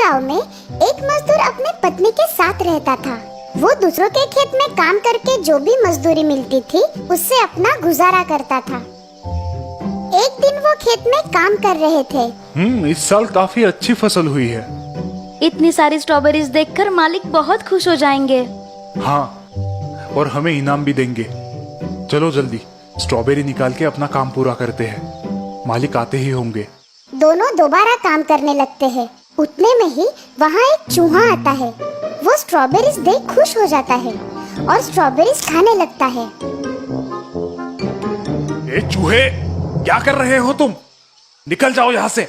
गांव में एक मजदूर अपने पत्नी के साथ रहता था। वो दूसरों के खेत में काम करके जो भी मजदूरी मिलती थी उससे अपना गुजारा करता था। एक दिन वो खेत में काम कर रहे थे। इस साल काफी अच्छी फसल हुई है। इतनी सारी स्ट्रॉबेरीज देखकर मालिक बहुत खुश हो जाएंगे। हाँ, और हमें इनाम भी देंगे। चलो जल्दी स्ट्रॉबेरी निकाल के अपना काम पूरा करते हैं, मालिक आते ही होंगे। दोनों दोबारा काम करने लगते हैं। उतने में ही वहाँ एक चूहा आता है। वो स्ट्रॉबेरीज देख खुश हो जाता है और स्ट्रॉबेरीज खाने लगता है। ए चूहे, क्या कर रहे हो तुम? निकल जाओ यहाँ से।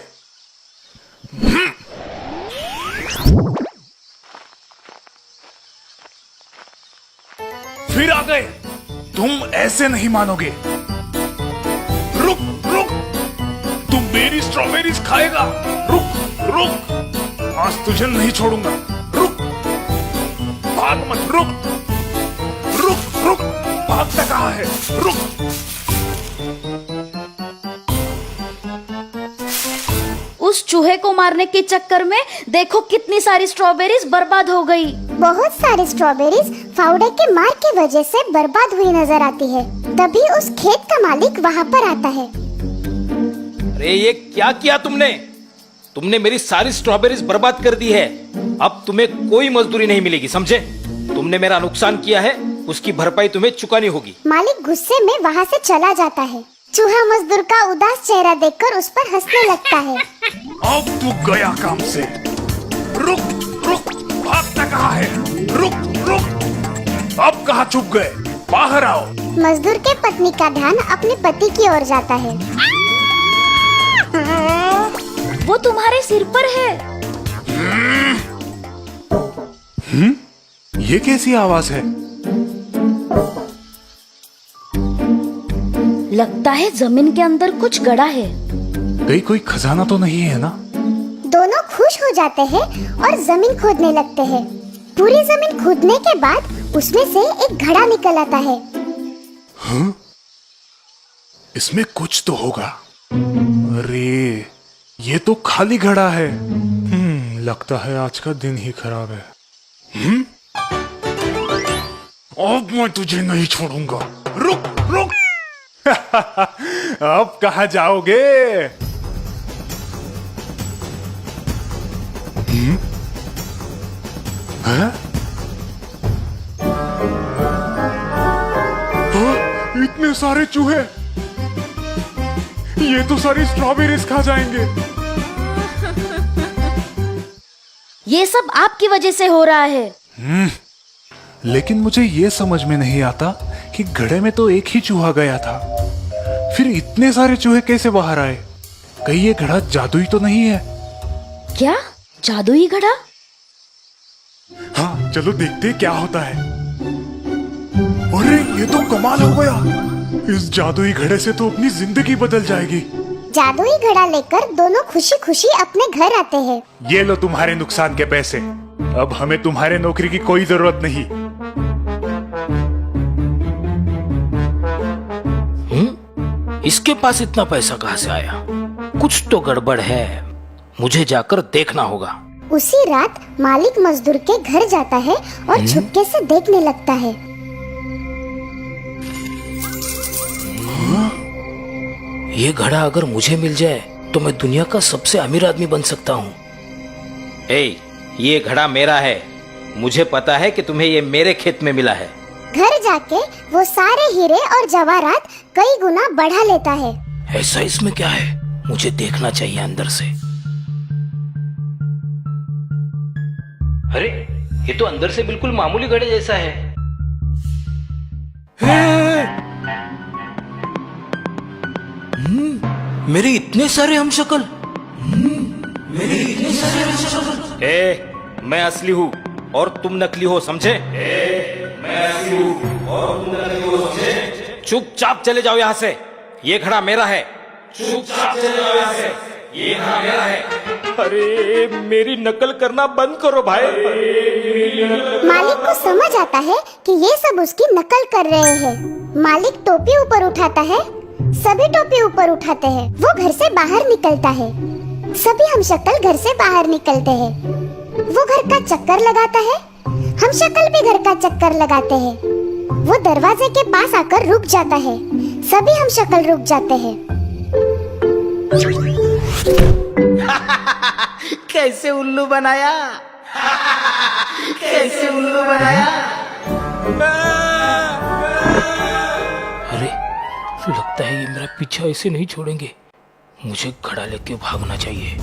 फिर आ गए। तुम ऐसे नहीं मानोगे। रुक रुक, तुम मेरी स्ट्रॉबेरीज खाएगा। रुक रुक, आज तुझे नहीं छोड़ूंगा। रुक, भाग मत। रुक रुक रुक, भागता कहाँ है? रुक। उस चूहे को मारने के चक्कर में देखो कितनी सारी स्ट्रॉबेरीज बर्बाद हो गई। बहुत सारी स्ट्रॉबेरीज फावड़े के मार की वजह से बर्बाद हुई नजर आती है। तभी उस खेत का मालिक वहाँ पर आता है। अरे ये क्या किया तुमने? तुमने मेरी सारी स्ट्रॉबेरीज बर्बाद कर दी है। अब तुम्हें कोई मजदूरी नहीं मिलेगी, समझे? तुमने मेरा नुकसान किया है, उसकी भरपाई तुम्हें चुकानी होगी। मालिक गुस्से में वहाँ से चला जाता है। चूहा मजदूर का उदास चेहरा देखकर उस पर हंसने लगता है। अब तू गया काम से। रुक रुक, भागता कहाँ है? रुक रुक, अब कहाँ छुप गए? बाहर आओ। मजदूर के पत्नी का ध्यान अपने पति की ओर जाता है। वो तुम्हारे सिर पर है। ये कैसी आवाज है? लगता है जमीन के अंदर कुछ गड़ा है। कहीं कोई खजाना तो नहीं है ना? दोनों खुश हो जाते हैं और जमीन खोदने लगते हैं। पूरी जमीन खोदने के बाद उसमें से एक घड़ा निकल आता है। हाँ? इसमें कुछ तो होगा। अरे, ये तो खाली घड़ा है। लगता है आज का दिन ही खराब है। अब मैं तुझे नहीं छोड़ूंगा। रुक रुक। अब कहाँ जाओगे? हाँ? इतने सारे चूहे, ये तो सारी स्ट्रॉबेरीज खा जाएंगे। ये सब आपकी वजह से हो रहा है। लेकिन मुझे ये समझ में नहीं आता कि घड़े में तो एक ही चूहा गया था, फिर इतने सारे चूहे कैसे बाहर आए? कहीं ये घड़ा जादुई तो नहीं है? क्या जादुई घड़ा? हाँ, चलो देखते क्या होता है। अरे, ये तो कमाल हो गया। इस जादुई घड़े से तो अपनी जिंदगी बदल जाएगी। जादुई घड़ा लेकर दोनों खुशी खुशी अपने घर आते हैं। ये लो तुम्हारे नुकसान के पैसे। अब हमें तुम्हारे नौकरी की कोई जरूरत नहीं। इसके पास इतना पैसा कहाँ से आया? कुछ तो गड़बड़ है, मुझे जाकर देखना होगा। उसी रात मालिक मजदूर के घर जाता है और छुपके से देखने लगता है। ये घड़ा अगर मुझे मिल जाए तो मैं दुनिया का सबसे अमीर आदमी बन सकता हूँ। ये घड़ा मेरा है। मुझे पता है कि तुम्हें ये मेरे खेत में मिला है। घर जाके वो सारे हीरे और जवाहरात कई गुना बढ़ा लेता है। ऐसा इसमें क्या है? मुझे देखना चाहिए अंदर से। अरे, ये तो अंदर से बिल्कुल मामूली घड़े जैसा है। मेरे इतने सारे हमशक्ल। मैं असली हूँ और तुम नकली हो, समझे? मैं असली हूँ और तुम नकली हो, समझे? चुपचाप चले जाओ यहाँ से। ये घड़ा मेरा है। चुपचाप चले जाओ यहाँ से। ये घड़ा मेरा है। अरे, मेरी नकल करना बंद करो भाई। मालिक को समझ आता है कि ये सब उसकी नकल कर रहे हैं। मालिक टोपी ऊपर उठाता है। सभी टोपी ऊपर उठाते हैं। वो घर से बाहर निकलता है। सभी हमशक्ल घर से बाहर निकलते हैं। वो घर का चक्कर लगाता है, हम शक्ल भी घर का चक्कर लगाते हैं। वो दरवाजे के पास आकर रुक जाता है, सभी हम शक्ल रुक जाते हैं। कैसे उल्लू बनाया, कैसे उल्लू बनाया। अरे लगता है ये मेरा पीछा ऐसे नहीं छोड़ेंगे, मुझे घड़ा लेके भागना चाहिए।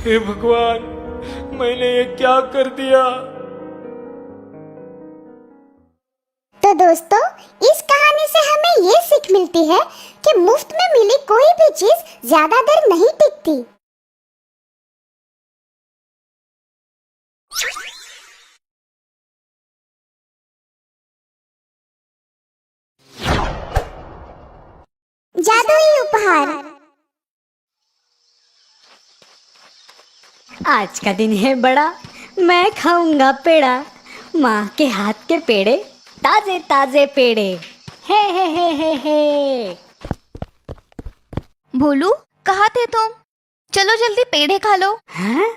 हे भगवान, मैंने ये क्या कर दिया। तो दोस्तों, इस कहानी से हमें ये सीख मिलती है कि मुफ्त में मिली कोई भी चीज ज्यादा देर नहीं टिकती। जादुई उपहार। आज का दिन है बड़ा, मैं खाऊंगा पेड़ा, माँ के हाथ के पेड़े, ताजे ताजे पेड़े। हे। भोलू, कहाँ थे तुम? चलो जल्दी पेड़े खा लो। हाँ?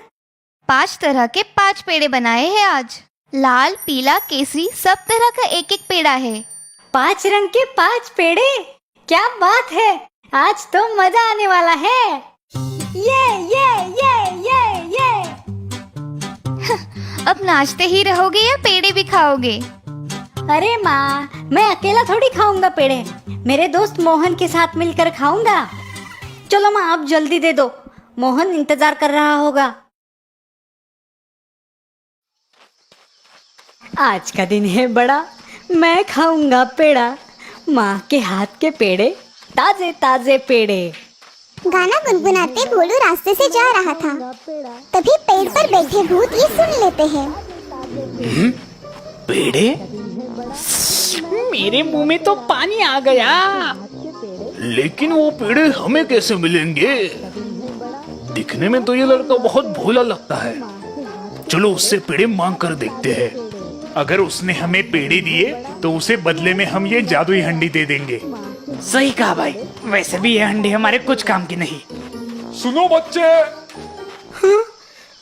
5 तरह के 5 पेड़े बनाए हैं आज। लाल, पीला, केसरी, सब तरह का एक एक पेड़ा है। 5 रंग के 5 पेड़े, क्या बात है। आज तो मजा आने वाला है। ये। अब नाचते ही रहोगे या पेड़े भी खाओगे? अरे माँ, मैं अकेला थोड़ी खाऊंगा पेड़े, मेरे दोस्त मोहन के साथ मिलकर खाऊंगा। चलो माँ, आप जल्दी दे दो, मोहन इंतजार कर रहा होगा। आज का दिन है बड़ा, मैं खाऊंगा पेड़ा, माँ के हाथ के पेड़े, ताजे ताजे पेड़े। गाना गुनगुनाते भोलू रास्ते से जा रहा था, तभी पेड़ पर बैठे भूत ये सुन लेते हैं। पेड़े? मेरे मुंह में तो पानी आ गया। लेकिन वो पेड़े हमें कैसे मिलेंगे? दिखने में तो ये लड़का बहुत भोला लगता है। चलो उससे पेड़े मांग कर देखते हैं। अगर उसने हमें पेड़े दिए तो उसे बदले में हम ये जादुई हंडी दे देंगे। सही कहा भाई, वैसे भी ये हंडी हमारे कुछ काम की नहीं। सुनो बच्चे।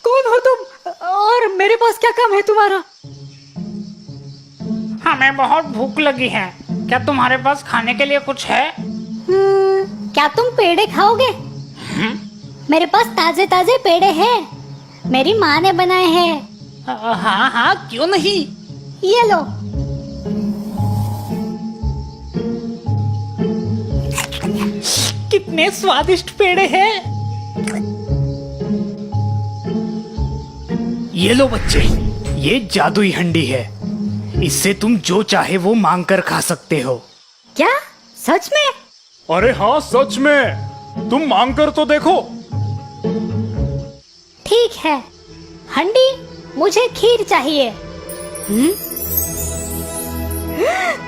कौन हो तुम और मेरे पास क्या काम है तुम्हारा? हमें बहुत भूख लगी है, क्या तुम्हारे पास खाने के लिए कुछ है? क्या तुम पेड़े खाओगे? मेरे पास ताजे ताजे पेड़े हैं, मेरी माँ ने बनाए हैं। हाँ, क्यों नहीं। ये लो। कितने स्वादिष्ट पेड़े हैं। ये लो बच्चे, ये जादुई हंडी है, इससे तुम जो चाहे वो मांग कर खा सकते हो। क्या सच में? अरे हाँ, सच में। तुम मांग कर तो देखो। ठीक है, हंडी, मुझे खीर चाहिए।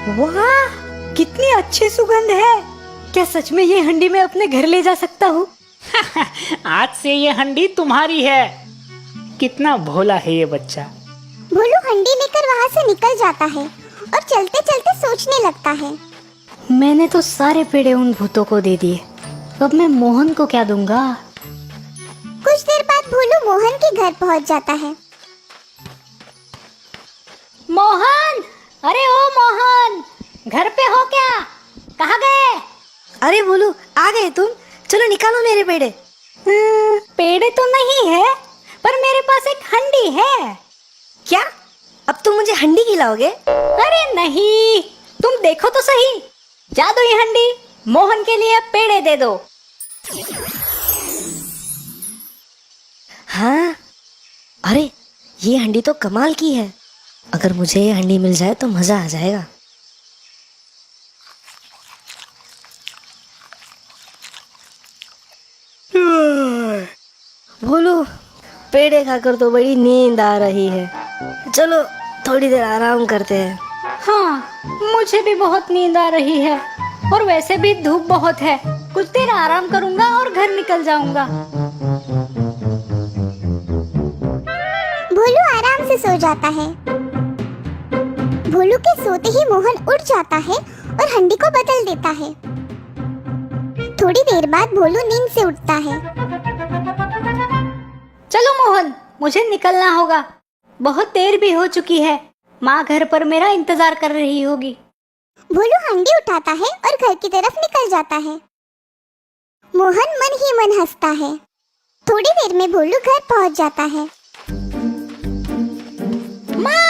वाह, कितनी अच्छी सुगंध है। क्या सच में ये हंडी मैं अपने घर ले जा सकता हूँ? आज से ये हंडी तुम्हारी है। कितना भोला है ये बच्चा। भोलू हंडी लेकर वहाँ से निकल जाता है और चलते चलते सोचने लगता है। मैंने तो सारे पेड़े उन भूतों को दे दिए, अब मैं मोहन को क्या दूंगा? कुछ देर बाद भोलू मोहन के घर पहुँच जाता है। मोहन, अरे ओ मोहन, घर पे हो क्या? कहाँ गए? अरे बोलू, आ गए तुम? चलो निकालो मेरे पेड़े। पेड़े तो नहीं है, पर मेरे पास एक हंडी है। क्या? अब तुम मुझे हंडी खिलाओगे? अरे नहीं, तुम देखो तो सही, जादुई हंडी, मोहन के लिए पेड़े दे दो। हाँ, अरे ये हंडी तो कमाल की है। अगर मुझे ये हंडी मिल जाए तो मजा आ जाएगा। भोलू, पेड़े खाकर तो बड़ी नींद आ रही है, चलो थोड़ी देर आराम करते हैं। हाँ, मुझे भी बहुत नींद आ रही है और वैसे भी धूप बहुत है। कुछ देर आराम करूंगा और घर निकल जाऊंगा। भोलू आराम से सो जाता है। भोलू के सोते ही मोहन उठ जाता है और हंडी को बदल देता है। थोड़ी देर बाद भोलू नींद से उठता है। चलो मोहन, मुझे निकलना होगा। बहुत देर भी हो चुकी है। माँ घर पर मेरा इंतजार कर रही होगी। भोलू हंडी उठाता है और घर की तरफ निकल जाता है। मोहन मन ही मन हंसता है। थोड़ी देर में भोलू घर पहुंच जाता है। माँ,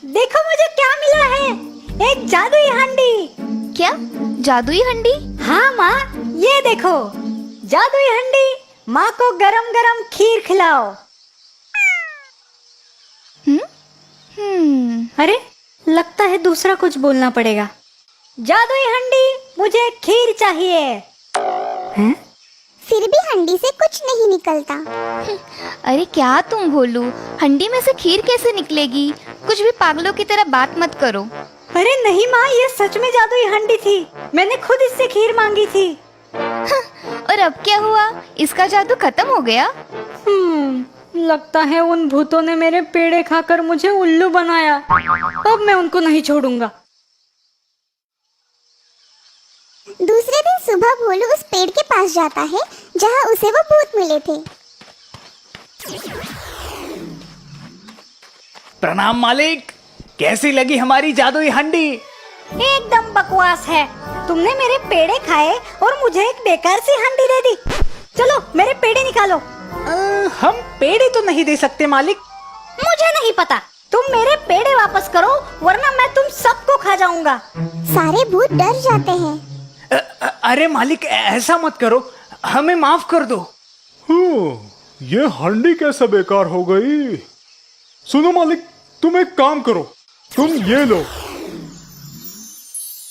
देखो मुझे क्या मिला है, एक जादुई हंडी। क्या जादुई हंडी? हाँ माँ, ये देखो जादुई हंडी। माँ को गरम गरम खीर खिलाओ। अरे, लगता है दूसरा कुछ बोलना पड़ेगा। जादुई हंडी, मुझे खीर चाहिए। हैं? फिर भी हंडी से कुछ नहीं निकलता। अरे क्या तुम भोलू, हंडी में से खीर कैसे निकलेगी? कुछ भी पागलों की तरह बात मत करो। अरे नहीं माँ, ये सच में जादुई हंडी थी। मैंने खुद इससे खीर मांगी थी। और अब क्या हुआ? इसका जादू खत्म हो गया? लगता है उन भूतों ने मेरे पेड़े खाकर मुझे उल्लू बनाया। अब मैं उनको नहीं छोड़ूंगा। दूसरे दिन सुबह भोलू उस पेड़ के पास जाता है जहाँ उसे वो भूत मिले थे। प्रणाम मालिक, कैसी लगी हमारी जादुई हंडी? एकदम बकवास है। तुमने मेरे पेड़े खाए और मुझे एक बेकार सी हंडी दे दी। चलो मेरे पेड़े निकालो। हम पेड़े तो नहीं दे सकते मालिक। मुझे नहीं पता, तुम मेरे पेड़े वापस करो वरना मैं तुम सबको खा जाऊंगा। सारे भूत डर जाते हैं। अरे मालिक, ऐसा मत करो, हमें माफ कर दो। ये हंडी कैसे बेकार हो गई? सुनो मालिक, तुम एक काम करो, तुम ये लो।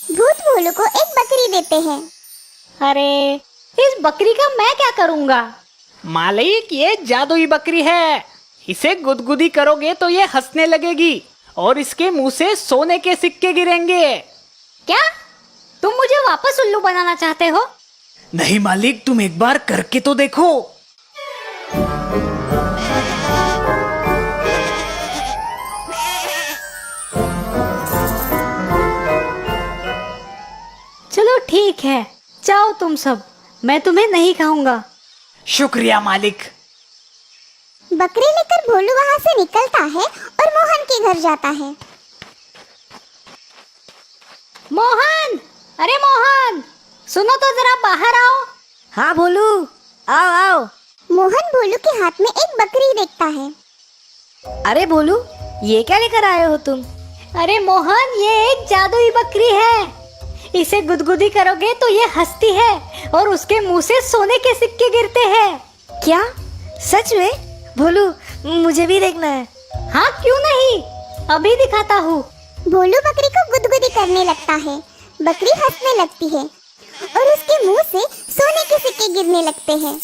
भूत भोलू को एक बकरी देते हैं। अरे, इस बकरी का मैं क्या करूंगा? मालिक, ये जादुई बकरी है। इसे गुदगुदी करोगे तो ये हंसने लगेगी और इसके मुंह से सोने के सिक्के गिरेंगे। क्या तुम मुझे वापस उल्लू बनाना चाहते हो? नहीं मालिक, तुम एक बार करके तो देखो। चलो ठीक है, जाओ तुम सब, मैं तुम्हें नहीं खाऊंगा। शुक्रिया मालिक। बकरी लेकर भोलू वहाँ से निकलता है और मोहन के घर जाता है। मोहन, अरे मोहन, सुनो तो जरा बाहर आओ। हाँ भोलू, आओ आओ। मोहन भोलू के हाथ में एक बकरी देखता है। अरे भोलू, ये क्या लेकर आए हो तुम? अरे मोहन, ये एक जादुई बकरी है। इसे गुदगुदी करोगे तो ये हंसती है और उसके मुंह से सोने के सिक्के गिरते हैं। क्या सच में? भोलू, मुझे भी देखना है। हाँ क्यों नहीं, अभी दिखाता हूँ। भोलू बकरी को गुदगुदी करने लगता है। बकरी हंसने लगती है और उसके मुंह से सोने के सिक्के गिरने लगते हैं।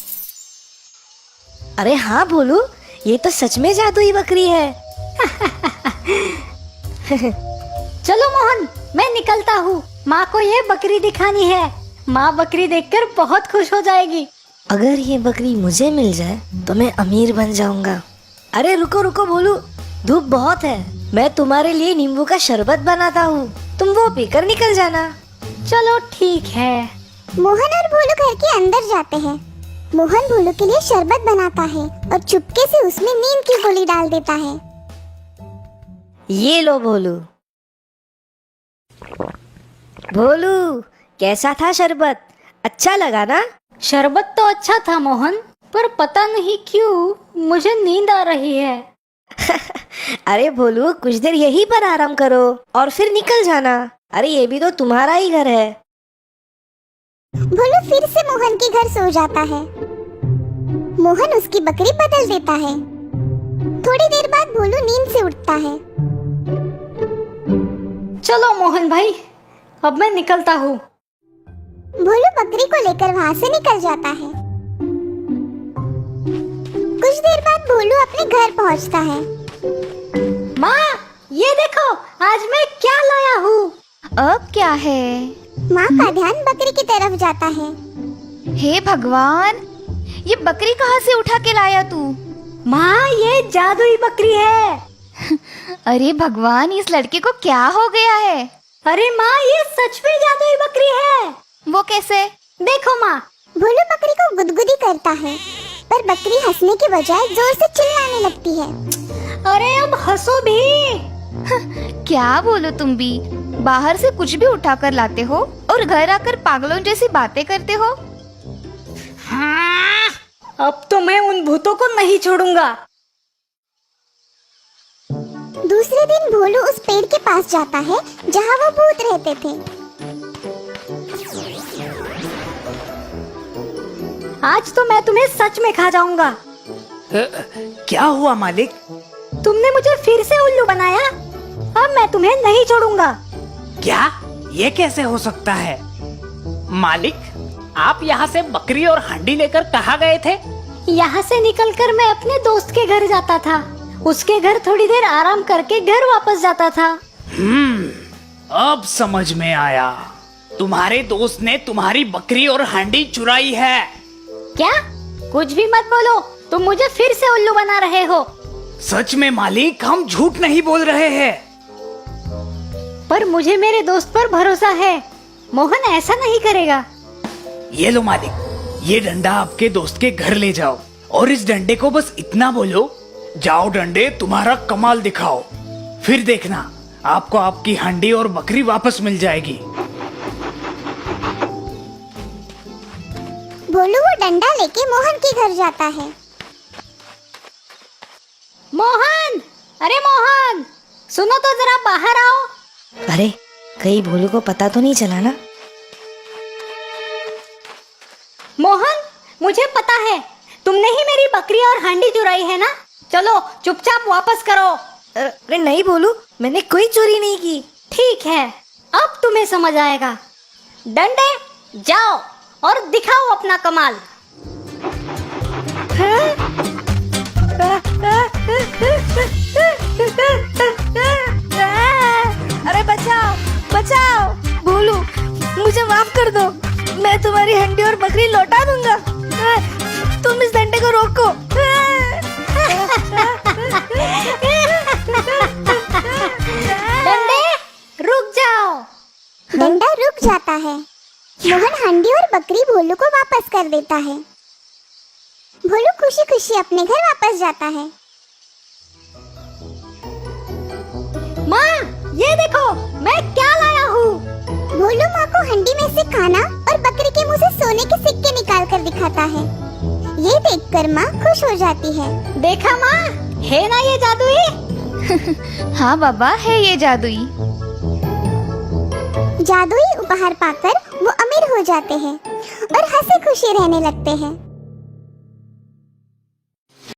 अरे हाँ भोलू, ये तो सच में जादुई बकरी है। चलो मोहन, मैं निकलता हूँ। माँ को ये बकरी दिखानी है। माँ बकरी देखकर बहुत खुश हो जाएगी। अगर ये बकरी मुझे मिल जाए तो मैं अमीर बन जाऊंगा। अरे रुको रुको भोलू, धूप बहुत है। मैं तुम्हारे लिए नींबू का शरबत बनाता हूँ, तुम वो पीकर निकल जाना। चलो ठीक है। मोहन और भोलू घर के अंदर जाते हैं। मोहन भोलू के लिए शरबत बनाता है और चुपके से उसमें नीम की गोली डाल देता है। ये लो भोलू। भोलू, कैसा था शरबत? अच्छा लगा ना? शरबत तो अच्छा था मोहन, पर पता नहीं क्यों मुझे नींद आ रही है। अरे भोलू, कुछ देर यहीं पर आराम करो और फिर निकल जाना। अरे ये भी तो तुम्हारा ही घर है। भोलू फिर से मोहन के घर सो जाता है। मोहन उसकी बकरी बदल देता है। थोड़ी देर बाद भोलू नींद से उठता है। चलो मोहन भाई, अब मैं निकलता हूँ। भोलू बकरी को लेकर वहाँ से निकल जाता है। कुछ देर बाद भोलू अपने घर पहुँचता है। माँ, ये देखो आज मैं क्या लाया हूँ। अब क्या है? माँ का ध्यान बकरी की तरफ जाता है। हे भगवान, ये बकरी कहाँ से उठा के लाया तू? माँ, ये जादुई बकरी है। अरे भगवान, इस लड़के को क्या हो गया है? अरे माँ, ये सच में जादुई बकरी है। वो कैसे? देखो माँ। भोलू बकरी को गुदगुदी करता है, पर बकरी हंसने के बजाय जोर से चिल्लाने लगती है। अरे अब हंसो भी। क्या बोलो तुम भी, बाहर से कुछ भी उठा कर लाते हो और घर आकर पागलों जैसी बातें करते हो। हाँ, अब तो मैं उन भूतों को नहीं छोड़ूंगा। दूसरे दिन भोलू उस पेड़ के पास जाता है जहाँ वो भूत रहते थे। आज तो मैं तुम्हें सच में खा जाऊंगा। क्या हुआ मालिक? तुमने मुझे फिर से उल्लू बनाया। अब मैं तुम्हें नहीं छोड़ूंगा। क्या? ये कैसे हो सकता है? मालिक, आप यहाँ से बकरी और हांडी लेकर कहाँ गए थे? यहाँ से निकलकर मैं अपने दोस्त के घर जाता था। उसके घर थोड़ी देर आराम करके घर वापस जाता था। अब समझ में आया। तुम्हारे दोस्त ने तुम्हारी बकरी और हांडी चुराई है। क्या? कुछ भी मत बोलो, तुम मुझे फिर से उल्लू बना रहे हो। सच में मालिक, हम झूठ नहीं बोल रहे हैं। पर मुझे मेरे दोस्त पर भरोसा है, मोहन ऐसा नहीं करेगा। ये लो मालिक, ये डंडा आपके दोस्त के घर ले जाओ और इस डंडे को बस इतना बोलो, जाओ डंडे तुम्हारा कमाल दिखाओ। फिर देखना, आपको आपकी हांडी और बकरी वापस मिल जाएगी। भोलू वो डंडा लेके मोहन के घर जाता है। मोहन, अरे मोहन, सुनो तो जरा, बाहर आओ। अरे कहीं भोलू को पता तो नहीं चला ना? मोहन, मुझे पता है तुमने ही मेरी बकरी और हांडी चुराई है ना। चलो चुपचाप वापस करो। अरे नहीं भोलू, मैंने कोई चोरी नहीं की। ठीक है, अब तुम्हें समझ आएगा। डंडे, जाओ और दिखाओ अपना कमाल। अरे बचाओ बचाओ, भोलू मुझे माफ कर दो। मैं तुम्हारी हंडी और बकरी लौटा दूंगा। तुम इस डंडे को रोको। डंडे, रुक जाओ। डंडा रुक जाता है। मोहन हांडी और बकरी भोलू को वापस कर देता है। भोलू खुशी खुशी अपने घर वापस जाता है। माँ, ये देखो मैं क्या लाया हूँ। भोलू माँ को हंडी में से खाना और बकरी के मुंह से सोने के सिक्के निकाल कर दिखाता है। ये देखकर माँ खुश हो जाती है। देखा माँ, है ना ये जादुई? हाँ बाबा, है ये जादुई। जादुई उपहार पाकर वो अमीर हो जाते हैं और हंसी खुशी रहने लगते हैं।